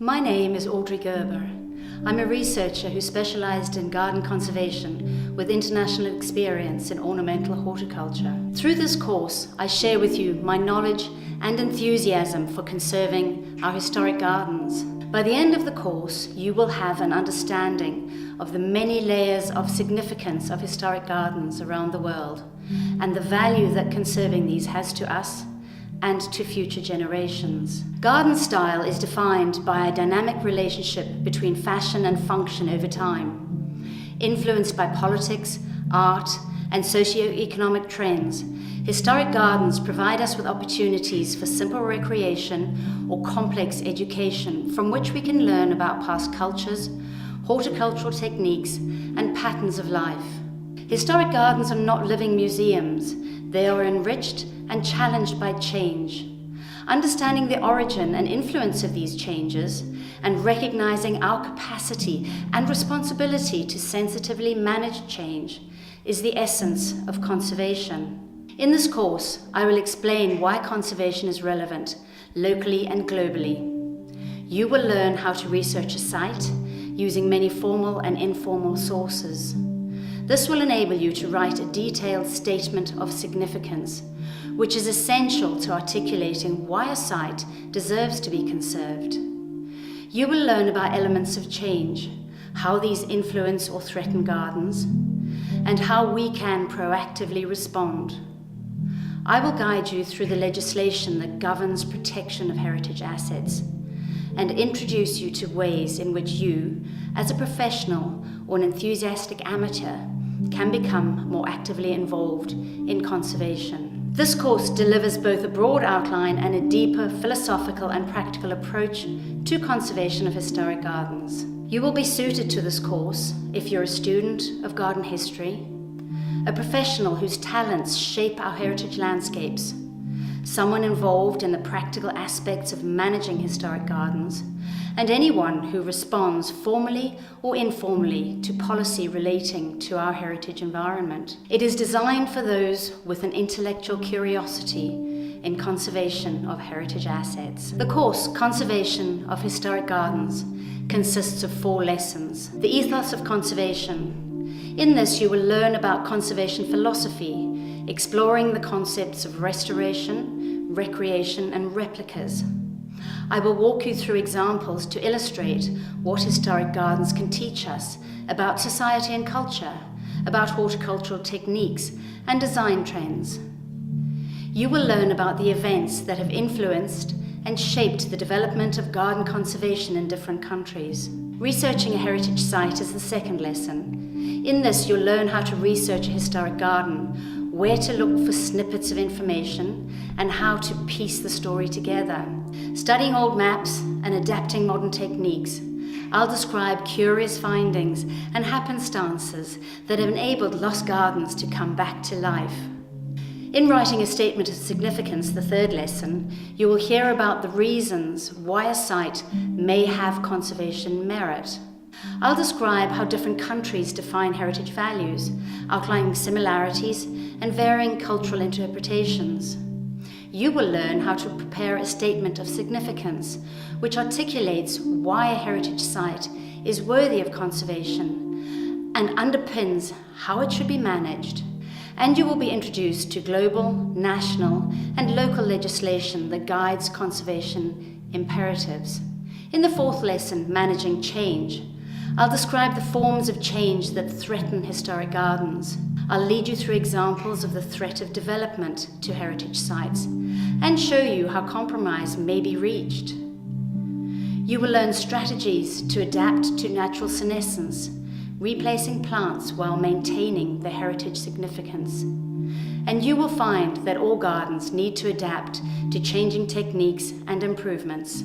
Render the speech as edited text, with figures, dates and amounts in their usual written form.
My name is Audrey Gerber. I'm a researcher who specialized in garden conservation with international experience in ornamental horticulture. Through this course, I share with you my knowledge and enthusiasm for conserving our historic gardens. By the end of the course, you will have an understanding of the many layers of significance of historic gardens around the world and the value that conserving these has to us and to future generations. Garden style is defined by a dynamic relationship between fashion and function over time. Influenced by politics, art, and socio-economic trends, historic gardens provide us with opportunities for simple recreation or complex education from which we can learn about past cultures, horticultural techniques, and patterns of life. Historic gardens are not living museums. They are enriched and challenged by change. Understanding the origin and influence of these changes and recognizing our capacity and responsibility to sensitively manage change is the essence of conservation. In this course, I will explain why conservation is relevant locally and globally. You will learn how to research a site using many formal and informal sources. This will enable you to write a detailed statement of significance, which is essential to articulating why a site deserves to be conserved. You will learn about elements of change, how these influence or threaten gardens, and how we can proactively respond. I will guide you through the legislation that governs protection of heritage assets and introduce you to ways in which you, as a professional or an enthusiastic amateur, can become more actively involved in conservation. This course delivers both a broad outline and a deeper philosophical and practical approach to conservation of historic gardens. You will be suited to this course if you're a student of garden history, a professional whose talents shape our heritage landscapes, someone involved in the practical aspects of managing historic gardens, and anyone who responds formally or informally to policy relating to our heritage environment. It is designed for those with an intellectual curiosity in conservation of heritage assets. The course, Conservation of Historic Gardens, consists of 4 lessons. The ethos of conservation. In this, you will learn about conservation philosophy, exploring the concepts of restoration, recreation, and replicas. I will walk you through examples to illustrate what historic gardens can teach us about society and culture, about horticultural techniques and design trends. You will learn about the events that have influenced and shaped the development of garden conservation in different countries. Researching a heritage site is the second lesson. In this, you'll learn how to research a historic garden, where to look for snippets of information, and how to piece the story together. Studying old maps and adapting modern techniques, I'll describe curious findings and happenstances that have enabled lost gardens to come back to life. In writing a statement of significance, the third lesson, you will hear about the reasons why a site may have conservation merit. I'll describe how different countries define heritage values, outlining similarities and varying cultural interpretations. You will learn how to prepare a statement of significance, which articulates why a heritage site is worthy of conservation and underpins how it should be managed. And you will be introduced to global, national, and local legislation that guides conservation imperatives. In the fourth lesson, Managing Change, I'll describe the forms of change that threaten historic gardens. I'll lead you through examples of the threat of development to heritage sites and show you how compromise may be reached. You will learn strategies to adapt to natural senescence, replacing plants while maintaining their heritage significance. And you will find that all gardens need to adapt to changing techniques and improvements.